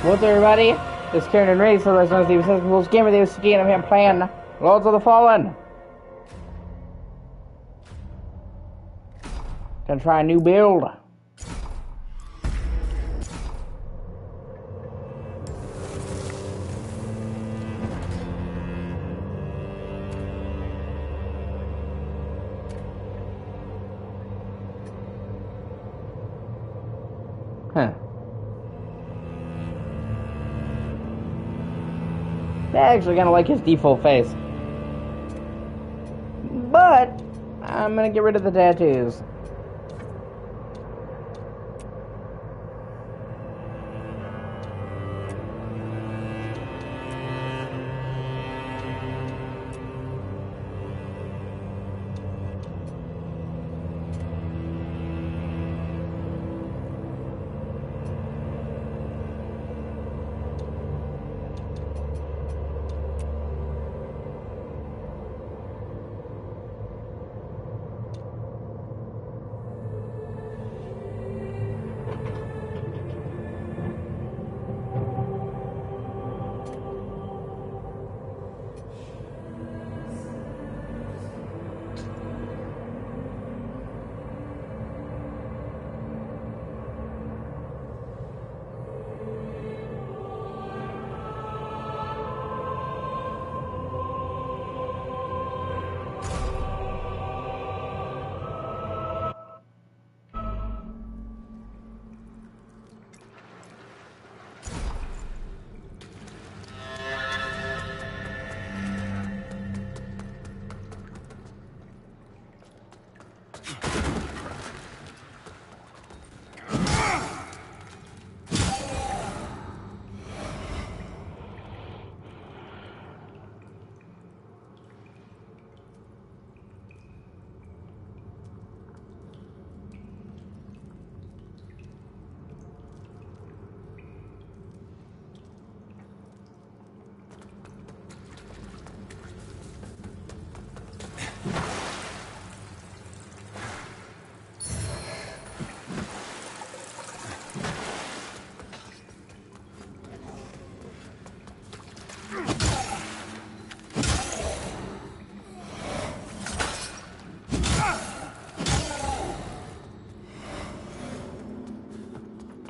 What's up, everybody? This is Karen and Ray, so let's know the Rules Game of the O.C.G, and I'm here playing Lords of the Fallen. Gonna try a new build. Huh. I actually kind of like his default face. But I'm gonna get rid of the tattoos.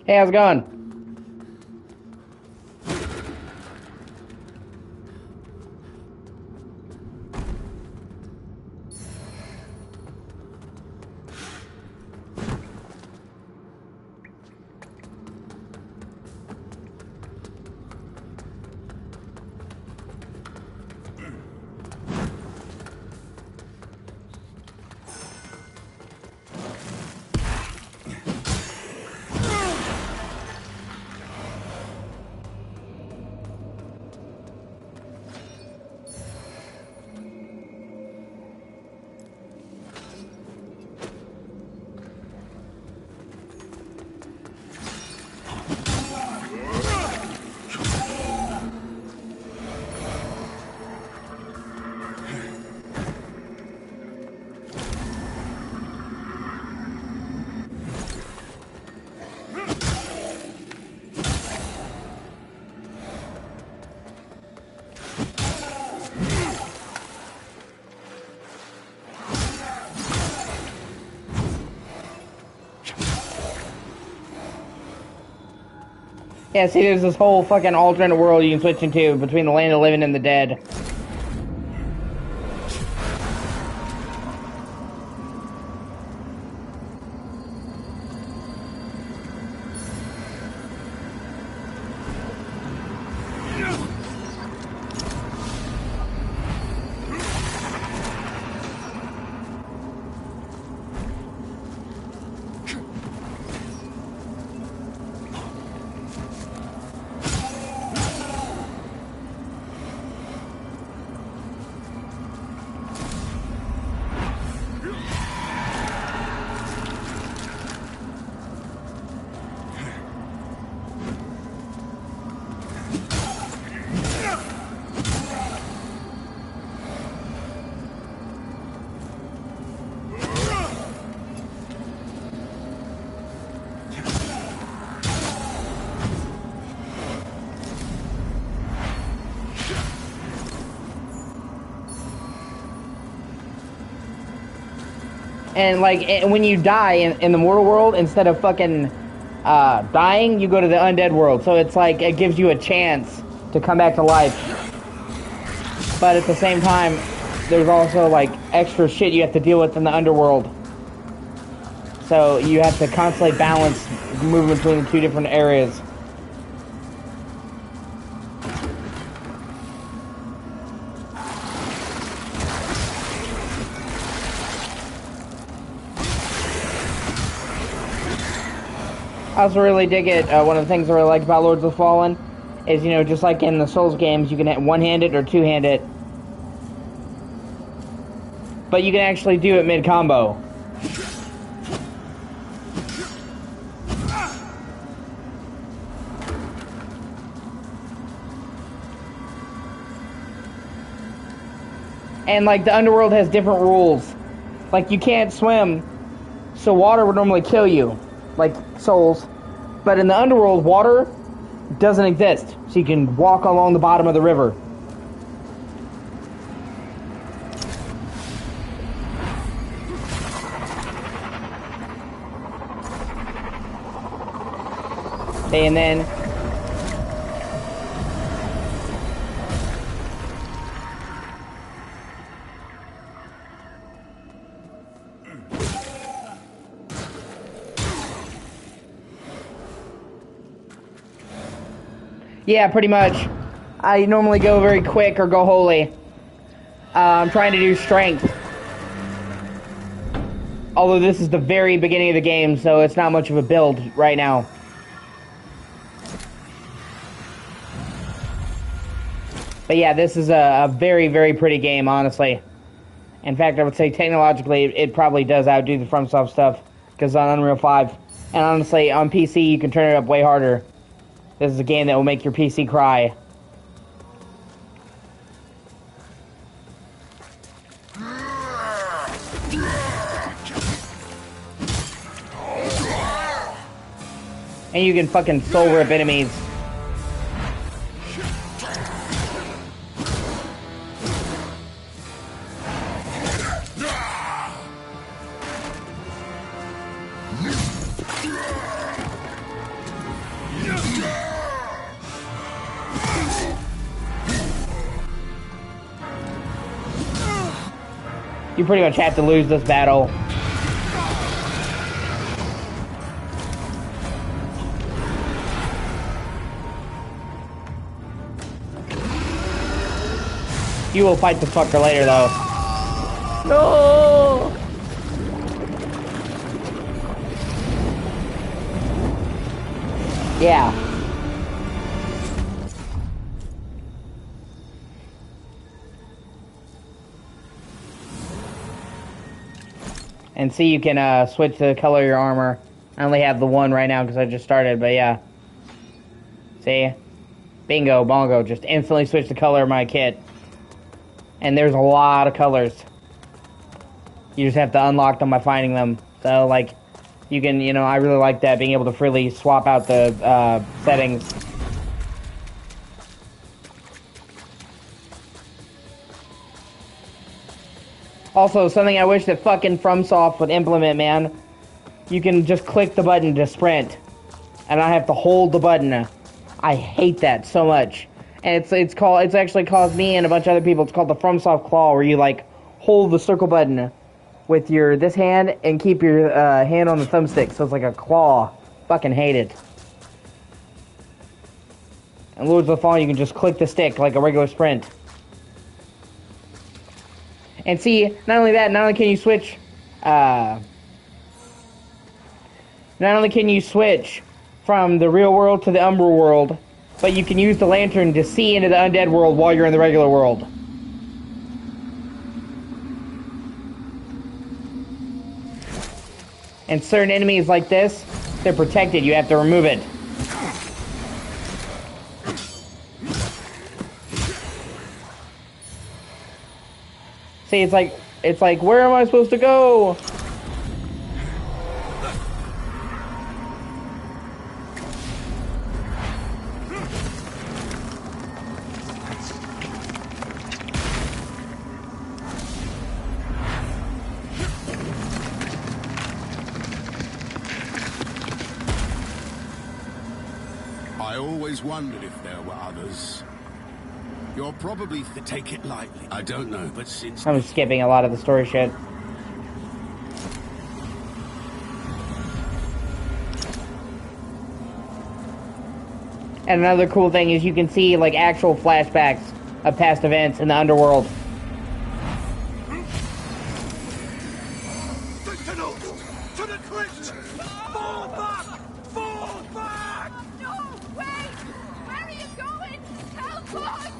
Hey, how's it going? Yeah, see, there's this whole fucking alternate world you can switch into between the land of the living and the dead. And like when you die in the mortal world, instead of fucking dying, you go to the undead world. So it's like it gives you a chance to come back to life. But at the same time, there's also like extra shit you have to deal with in the underworld. So you have to constantly balance moving between the two different areas. I also really dig it. One of the things I really like about Lords of the Fallen is, you know, just like in the Souls games, you can one-hand it or two-hand it. But you can actually do it mid-combo. And, like, the underworld has different rules. Like, you can't swim, so water would normally kill you, like Souls. But in the underworld, water doesn't exist, so you can walk along the bottom of the river. Okay, and then yeah, pretty much. I normally go very quick or go holy. I'm trying to do strength. Although this is the very beginning of the game, so it's not much of a build right now. But yeah, this is a very, very pretty game, honestly. In fact, I would say technologically, it probably does outdo the FromSoft stuff. Because on Unreal 5. And honestly, on PC, you can turn it up way harder. This is a game that will make your PC cry. And you can fucking soul rip enemies. You pretty much have to lose this battle. You will fight the fucker later, though. No! Yeah. And see, you can switch the color of your armor. I only have the one right now because I just started, but yeah. See? Bingo, bongo. Just instantly switch the color of my kit. And there's a lot of colors. You just have to unlock them by finding them. So, like, you can, you know, I really like that, being able to freely swap out the settings. Also, something I wish that fucking FromSoft would implement, man. You can just click the button to sprint. And I have to hold the button. I hate that so much. And it's actually caused me and a bunch of other people, it's called the FromSoft Claw, where you, like, hold the circle button with this hand and keep your hand on the thumbstick, so it's like a claw. Fucking hate it. And Lords of the Fallen, you can just click the stick like a regular sprint. And see, not only that, not only can you switch from the real world to the Umbral world, but you can use the lantern to see into the undead world while you're in the regular world. And certain enemies like this, they're protected. You have to remove it. See, it's like, where am I supposed to go? I always wondered if there were others. You're probably take it lightly. I don't know, but since I'm skipping a lot of the story shit. And another cool thing is you can see like actual flashbacks of past events in the underworld. To the cliffs! Fall back! Fall back! No, wait! Where are you going? Help us!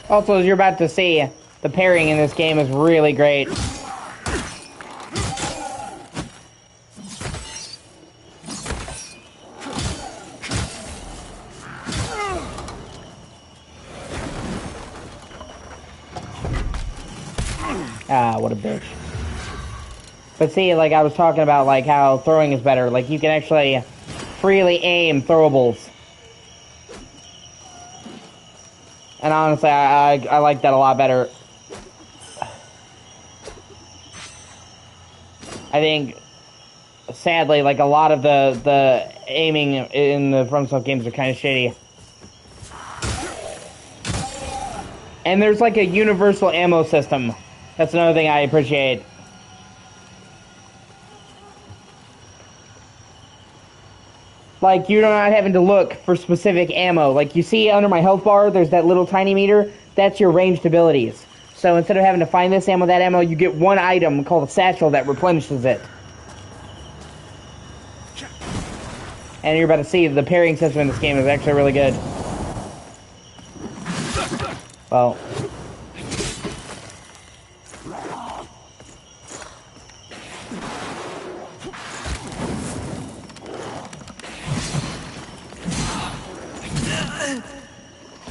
Also, as you're about to see, the parrying in this game is really great. Ah, what a bitch. But see, like I was talking about, like how throwing is better. Like you can actually freely aim throwables. And honestly, I like that a lot better. I think, sadly, like a lot of the aiming in the FromSoft games are kind of shitty. And there's like a universal ammo system. That's another thing I appreciate. Like, you're not having to look for specific ammo. Like, you see under my health bar, there's that little tiny meter. That's your ranged abilities. So instead of having to find this ammo, that ammo, you get one item called a satchel that replenishes it. And you're about to see the parrying system in this game is actually really good. Well...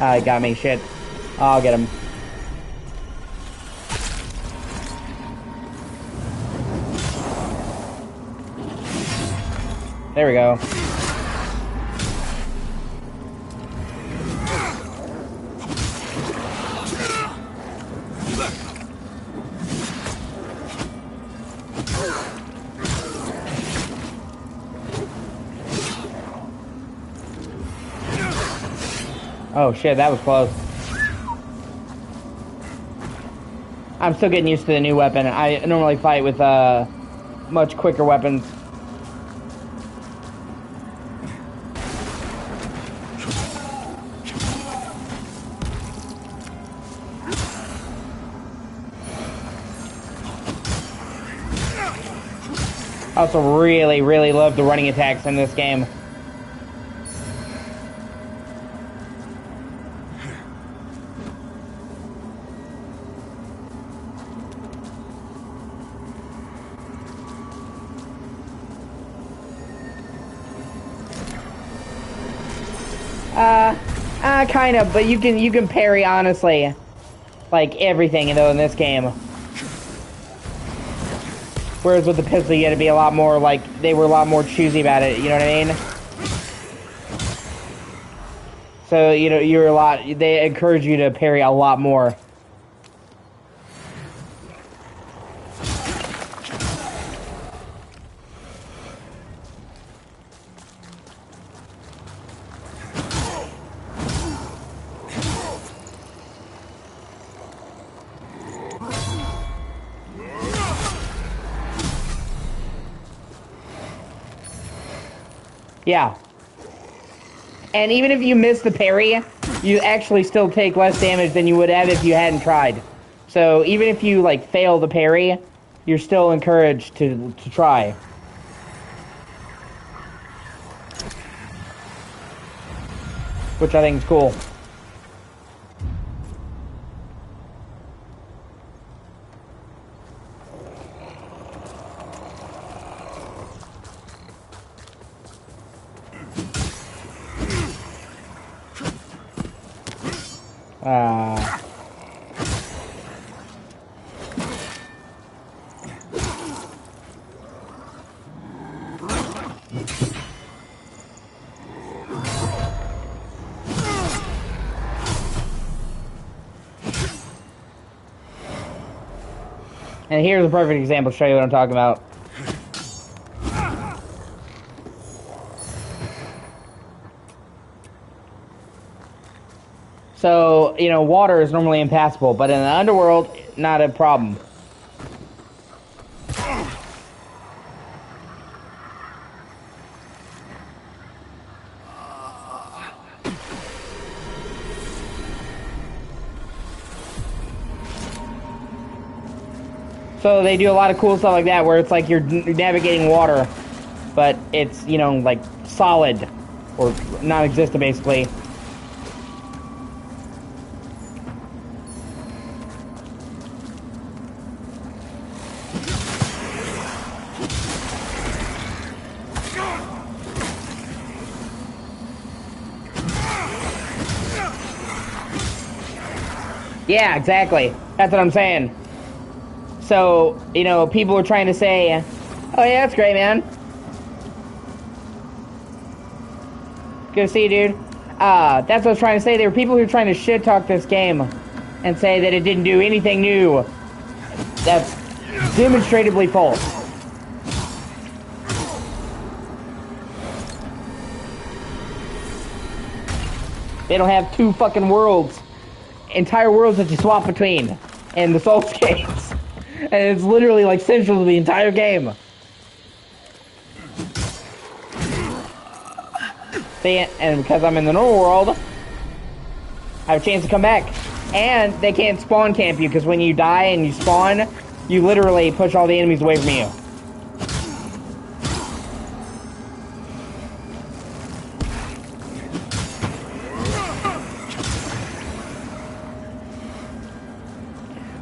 Ah, he got me. Shit. I'll get him. There we go. Oh shit, that was close. I'm still getting used to the new weapon. I normally fight with much quicker weapons. I also really, really love the running attacks in this game. Kind of, but you can parry, honestly, like everything, though, in this game. Whereas with the pistol, you had to be a lot more, like, they were a lot more choosy about it, you know what I mean? So, you know, they encourage you to parry a lot more. Yeah. And even if you miss the parry, you actually still take less damage than you would have if you hadn't tried. So even if you like fail the parry, you're still encouraged to try. Which I think is cool. And here's a perfect example to show you what I'm talking about. So, you know, water is normally impassable, but in the underworld, not a problem. So they do a lot of cool stuff like that, where it's like you're navigating water, but it's, you know, like solid, or non-existent basically. Yeah, exactly. That's what I'm saying. So, you know, people are trying to say, oh yeah, that's great, man. Good to see you, dude. That's what I was trying to say. There were people who are trying to shit-talk this game and say that it didn't do anything new. That's demonstrably false. They don't have two fucking worlds. Entire worlds that you swap between. And the Souls games. And it's literally like central to the entire game. See, and because I'm in the normal world, I have a chance to come back. And they can't spawn camp you, because when you die and you spawn, you literally push all the enemies away from you.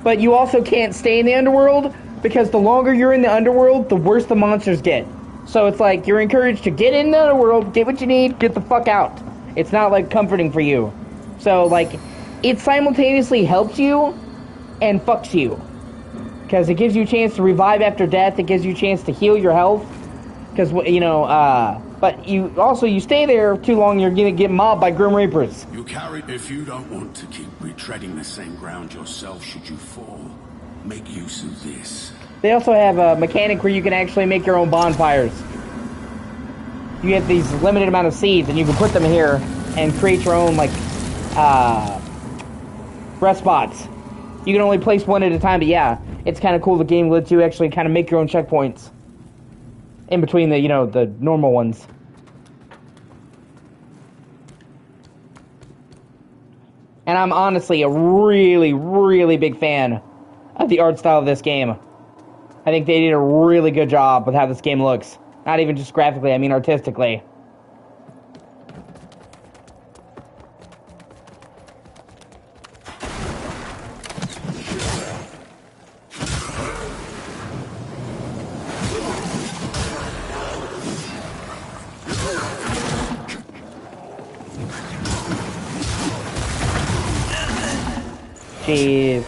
But you also can't stay in the underworld, because the longer you're in the underworld, the worse the monsters get. So it's like, you're encouraged to get in the underworld, get what you need, get the fuck out. It's not like comforting for you. So like, it simultaneously helps you and fucks you. Because it gives you a chance to revive after death, it gives you a chance to heal your health. Because, you know, but you stay there too long, you're gonna get mobbed by Grim Reapers. You carry. If you don't want to keep retreading the same ground yourself, should you fall, make use of this. They also have a mechanic where you can actually make your own bonfires. You get these limited amount of seeds, and you can put them here and create your own, like, rest spots. You can only place one at a time, but yeah, it's kind of cool. The game lets you actually kind of make your own checkpoints in between the, you know, the normal ones. And I'm honestly a really, really big fan of the art style of this game. I think they did a really good job with how this game looks. Not even just graphically, I mean artistically. Jeez.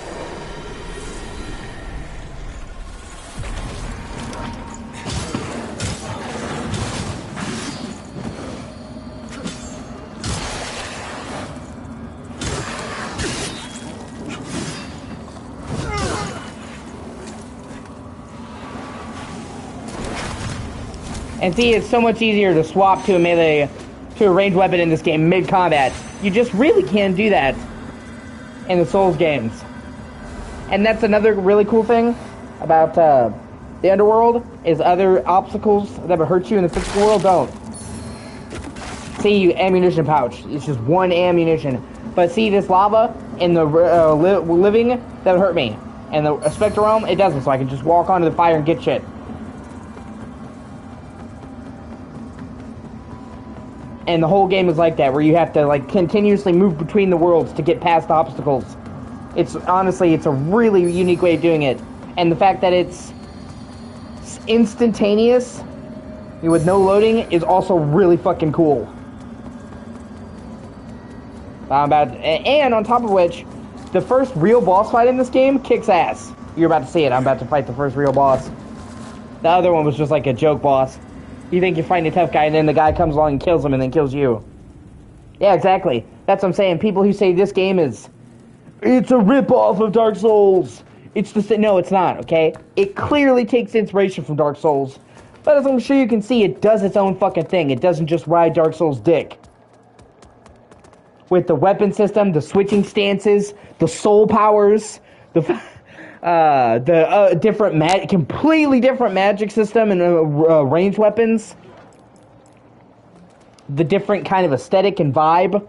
And see, it's so much easier to swap to a melee, to a ranged weapon in this game mid-combat. You just really can't do that in the Souls games. And that's another really cool thing about the Underworld, is other obstacles that would hurt you in the physical world don't. See, ammunition pouch. It's just one ammunition. But see this lava in the living, that would hurt me. And the Spectre Realm, it doesn't, so I can just walk onto the fire and get shit. And the whole game is like that, where you have to like continuously move between the worlds to get past the obstacles. It's honestly, it's a really unique way of doing it. And the fact that it's instantaneous with no loading is also really fucking cool. And on top of which, the first real boss fight in this game kicks ass. You're about to see it. I'm about to fight the first real boss. The other one was just like a joke boss. You think you're fighting a tough guy, and then the guy comes along and kills him, and then kills you. Yeah, exactly. That's what I'm saying. People who say this game is... It's a ripoff of Dark Souls. It's the... No, it's not, okay? It clearly takes inspiration from Dark Souls. But as I'm sure you can see, it does its own fucking thing. It doesn't just ride Dark Souls' dick. With the weapon system, the switching stances, the soul powers, the different completely different magic system and ranged weapons, the different kind of aesthetic and vibe,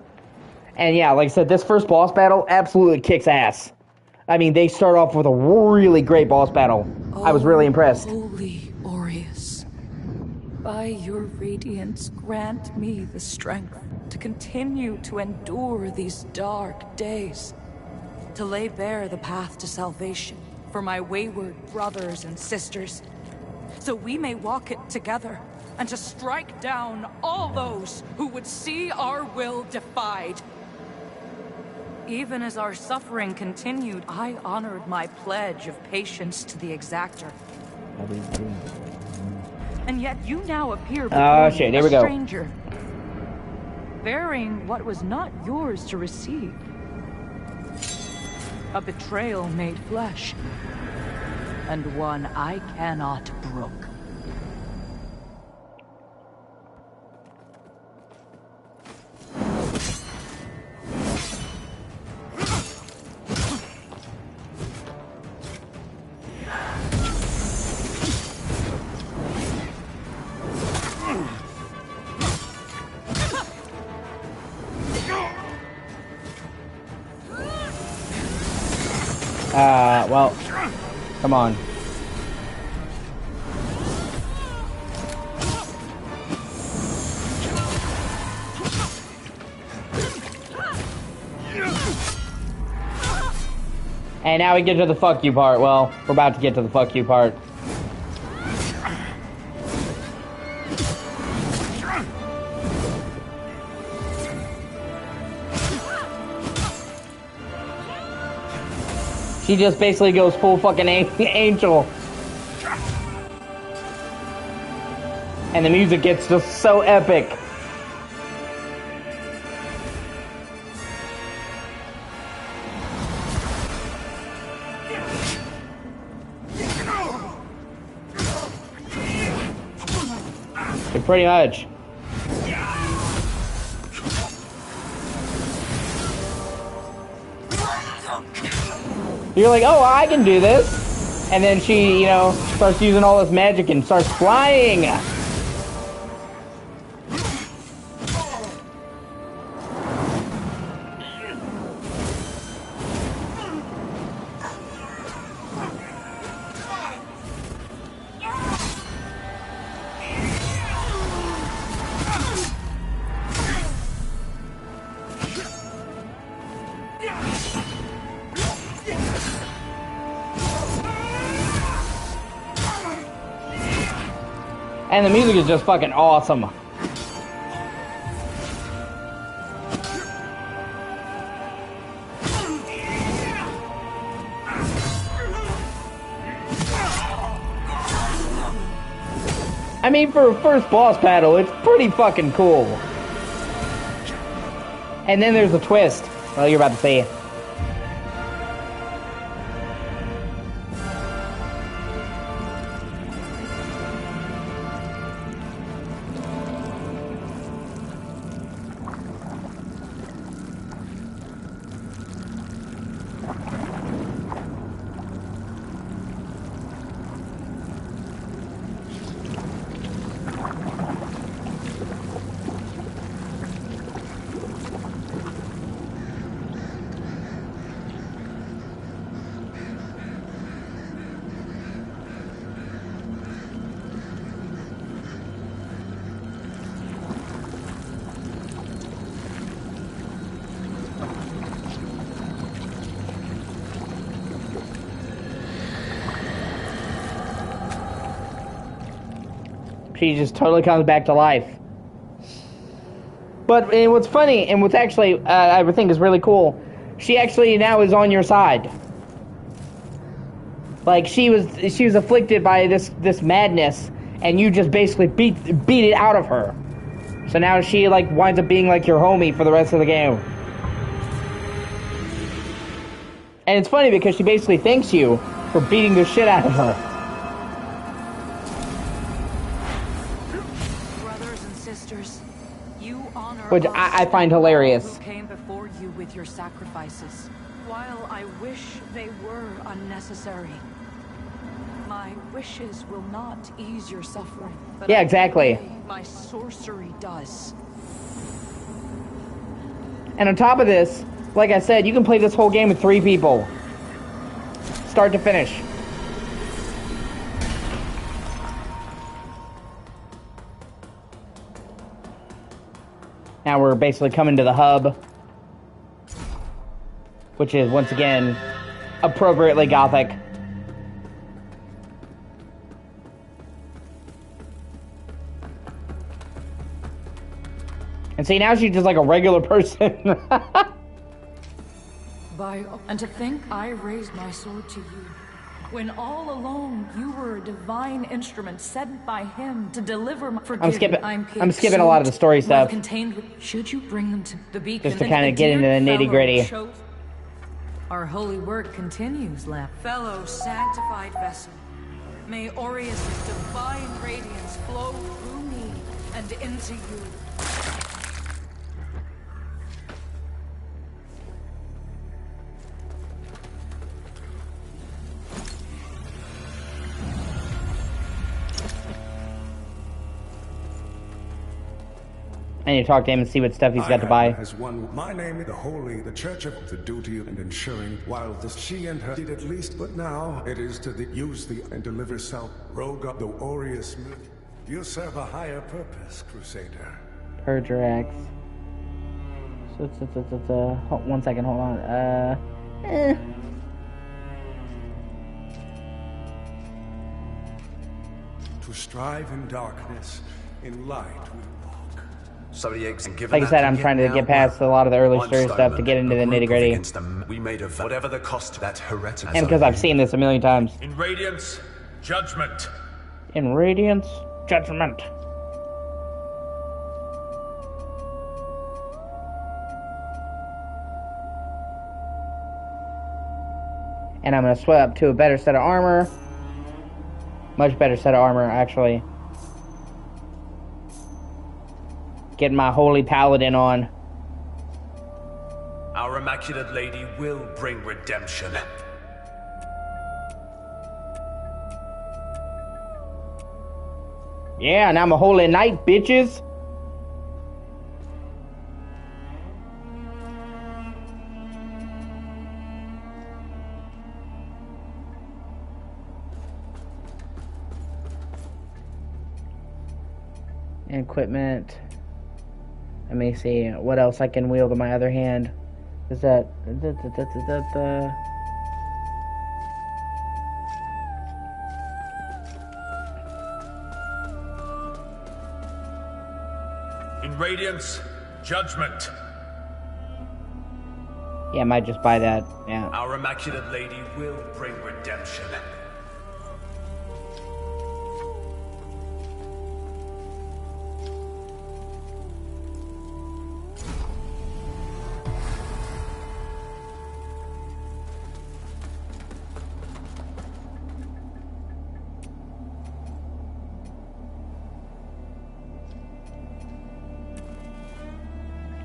and yeah, like I said, this first boss battle absolutely kicks ass. I mean, they start off with a really great boss battle. I was really impressed. Holy Aureus, by your radiance, grant me the strength to continue to endure these dark days, to lay bare the path to salvation for my wayward brothers and sisters, so we may walk it together, and to strike down all those who would see our will defied. Even as our suffering continued, I honored my pledge of patience to the exactor. And yet you now appear before me, shit, here we go. Stranger, bearing what was not yours to receive. A betrayal made flesh, and one I cannot brook. Well, come on. And now we get to the fuck you part. Well, we're about to get to the fuck you part. She just basically goes full fucking angel. And the music gets just so epic. Pretty much. You're like, oh, I can do this. And then she, you know, starts using all this magic and starts flying. And the music is just fucking awesome. I mean, for a first boss battle, it's pretty fucking cool. And then there's a twist. Well, you're about to see it. She just totally comes back to life. But what's funny, and what's actually, I think is really cool, she actually now is on your side. Like, she was afflicted by this madness, and you just basically beat it out of her. So now she, like, winds up being, like, your homie for the rest of the game. And it's funny because she basically thanks you for beating the shit out of her. Brothers and sisters, you honor Which I find hilarious. who came before you with your sacrifices. While I wish they were unnecessary, my wishes will not ease your suffering. But Yeah, exactly. my sorcery does. And on top of this, like I said, you can play this whole game with 3 people. Start to finish. Now we're basically coming to the hub, which is, once again, appropriately gothic. And see, now she's just like a regular person. And to think I raised my sword to you, when all along you were a divine instrument sent by him to deliver my I'm skipping a lot of the story stuff. Should you bring them to the beacon? Just to kind of get into the nitty-gritty. Our holy work continues, Lamb. Fellow sanctified vessel, may Aureus' divine radiance flow through me and into you. I need to talk to him and see what stuff he's got to buy. Has one. My name is the Holy, the Church of the duty and ensuring, while this she and her did at least, but now it is to use the and deliver self. Rogue up the Aureus. You serve a higher purpose, Crusader. Perjurax. So, one second, hold on. To strive in darkness, in light we walk. Like I said, I'm trying to get past a lot of the early story stuff to get into the nitty gritty. We made a whatever the cost that heretic. And because I've seen this a million times. In Radiance, judgment. In Radiance, judgment. And I'm gonna swap up to a better set of armor. Much better set of armor, actually. Getting my Holy Paladin on. Our Immaculate Lady will bring redemption. Yeah, and I'm a Holy Knight, bitches. Equipment. Let me see what else I can wield in my other hand. Is that In Radiance, judgment. Yeah, I might just buy that. Yeah. Our Immaculate Lady will bring redemption.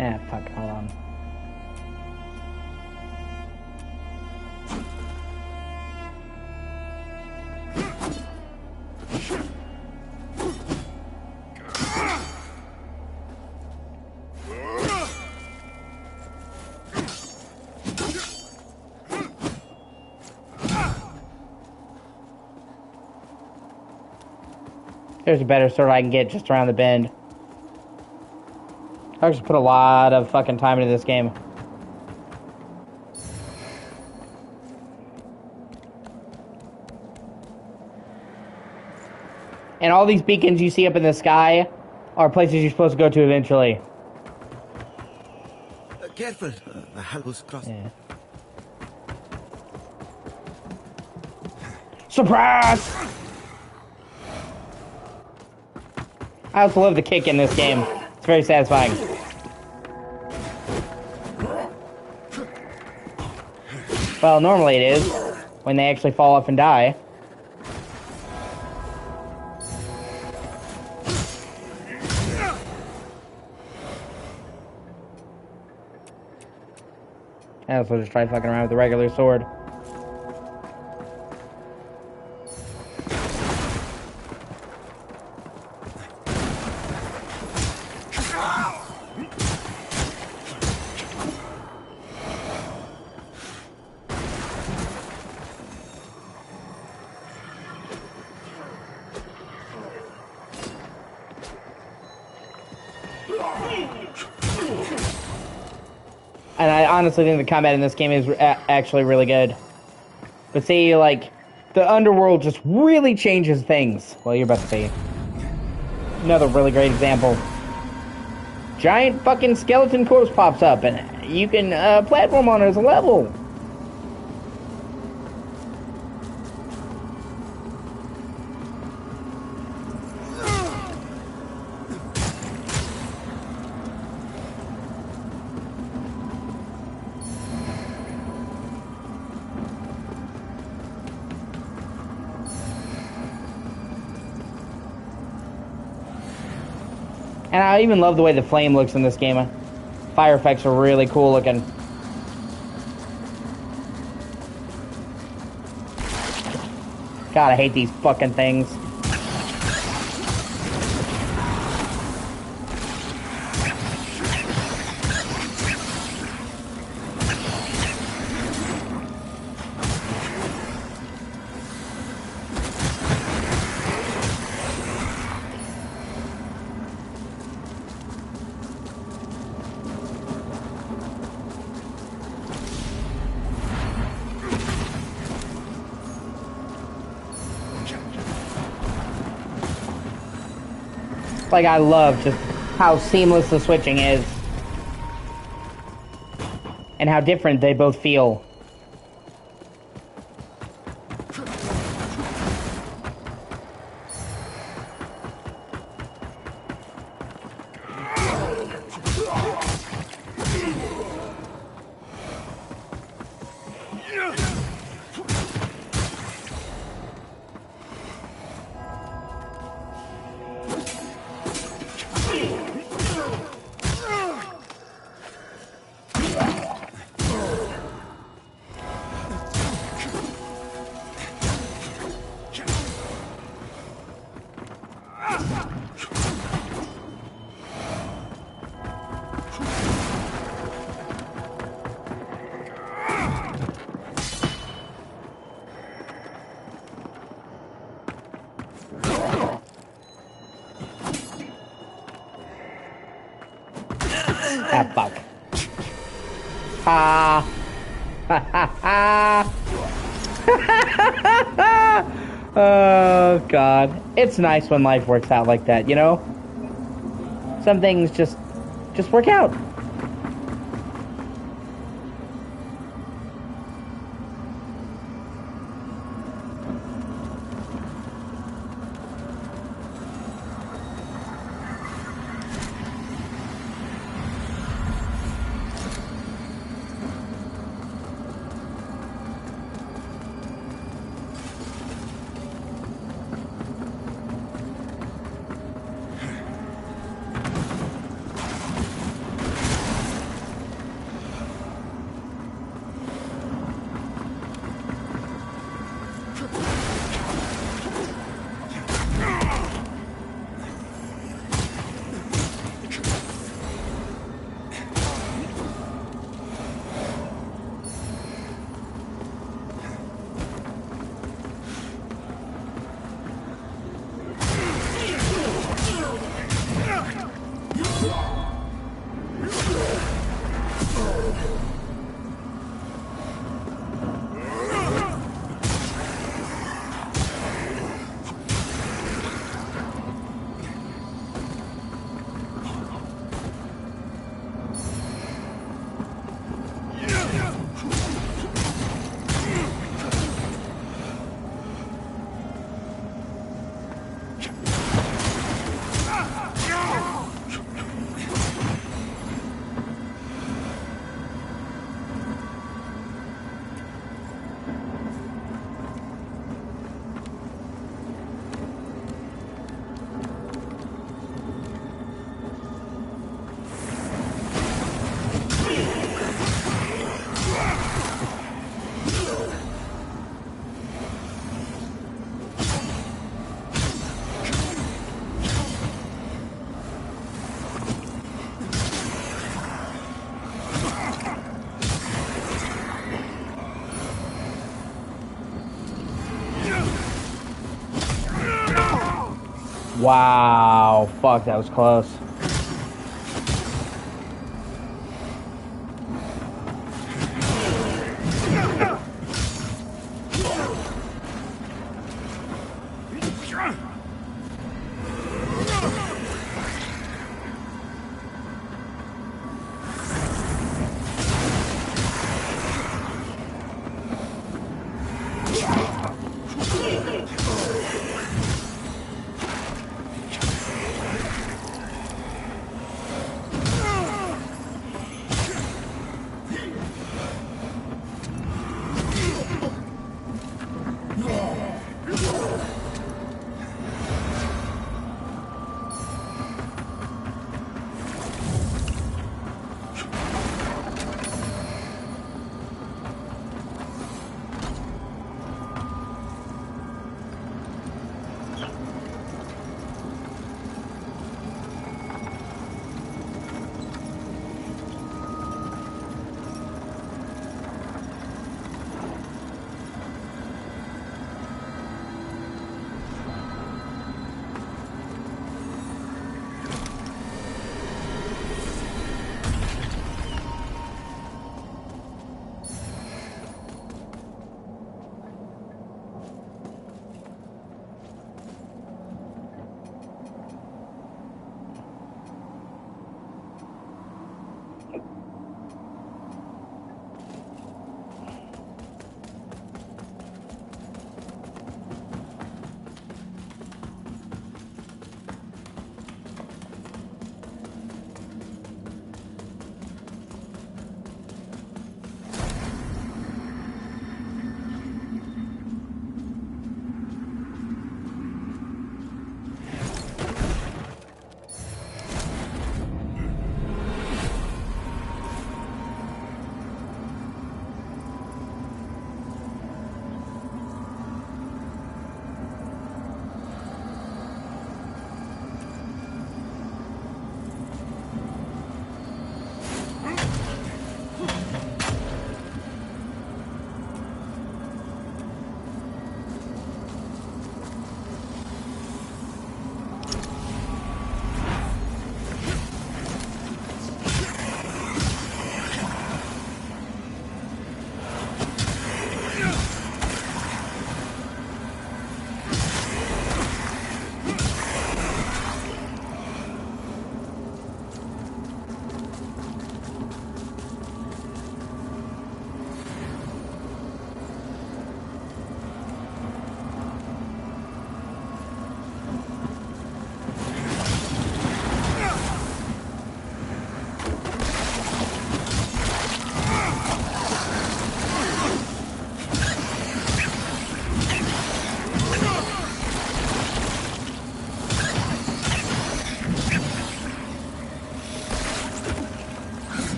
Ah, fuck, hold on. There's a better sword I can get just around the bend. I just put a lot of fucking time into this game. And all these beacons you see up in the sky are places you're supposed to go to eventually. Careful, the Hallows Cross. Yeah. Surprise! I also love the kick in this game. It's very satisfying. Well, normally it is, when they actually fall off and die. I also just tried fucking around with the regular sword. And I honestly think the combat in this game is actually really good. But see, like, the underworld just really changes things. Well, you're about to see. Another really great example. Giant fucking skeleton corpse pops up, and you can platform on it as a level. And I even love the way the flame looks in this game. Fire effects are really cool looking. God, I hate these fucking things. Like, I love just how seamless the switching is. And how different they both feel. Ah, fuck. Ha. Ha ha ha. Oh, God. It's nice when life works out like that, you know? Some things just work out. Wow. Fuck, that was close.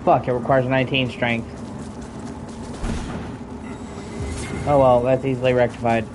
Fuck, it requires 19 strength. Oh well, that's easily rectified.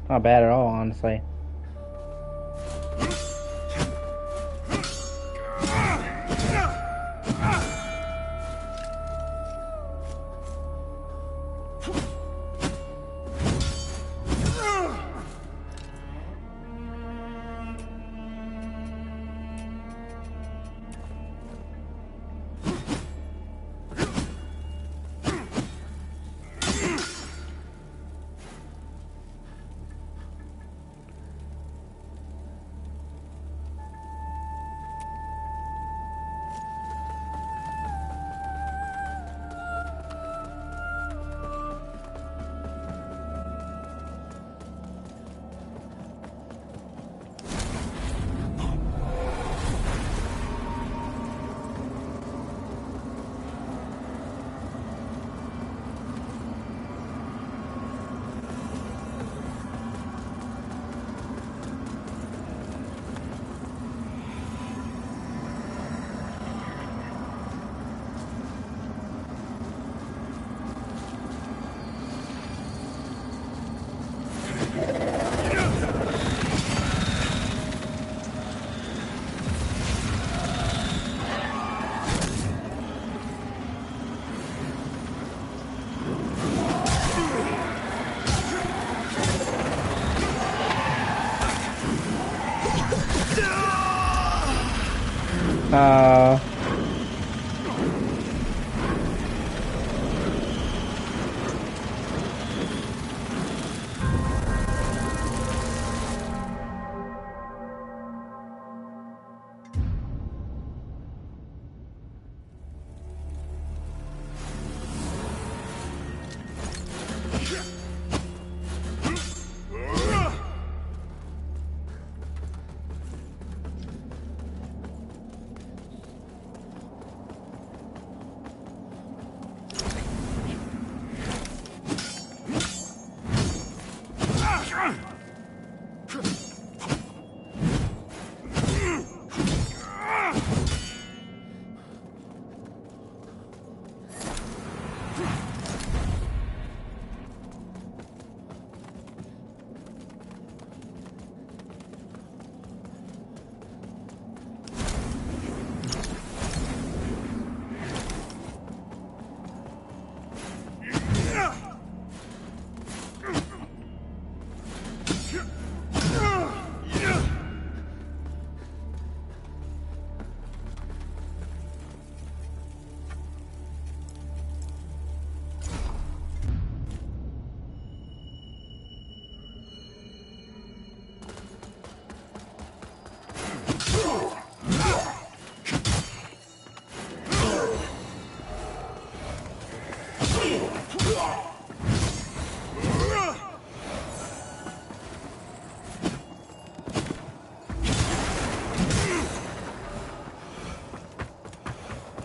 Not bad at all, honestly.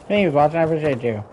Thank you for watching. I appreciate you.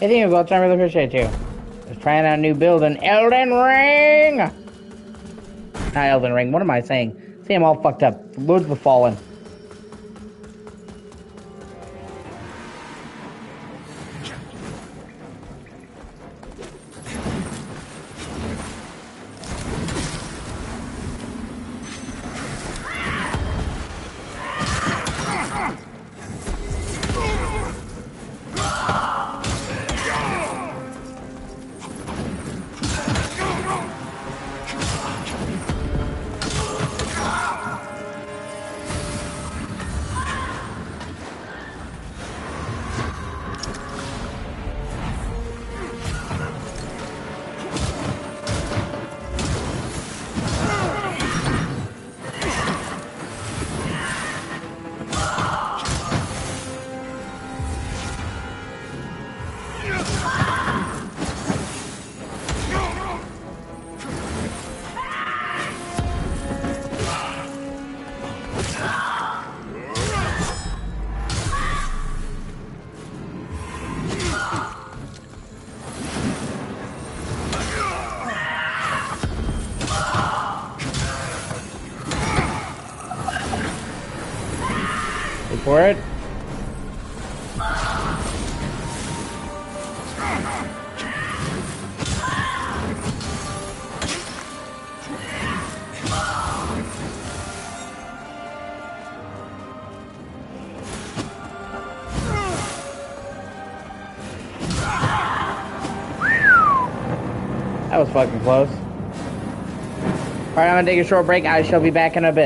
Hey, thank you for watching. I really appreciate you. Just trying out a new build in Elden Ring! Not Elden Ring, what am I saying? See, I'm all fucked up. Lords of the Fallen. For it. That was fucking close. Alright, I'm gonna take a short break. I shall be back in a bit.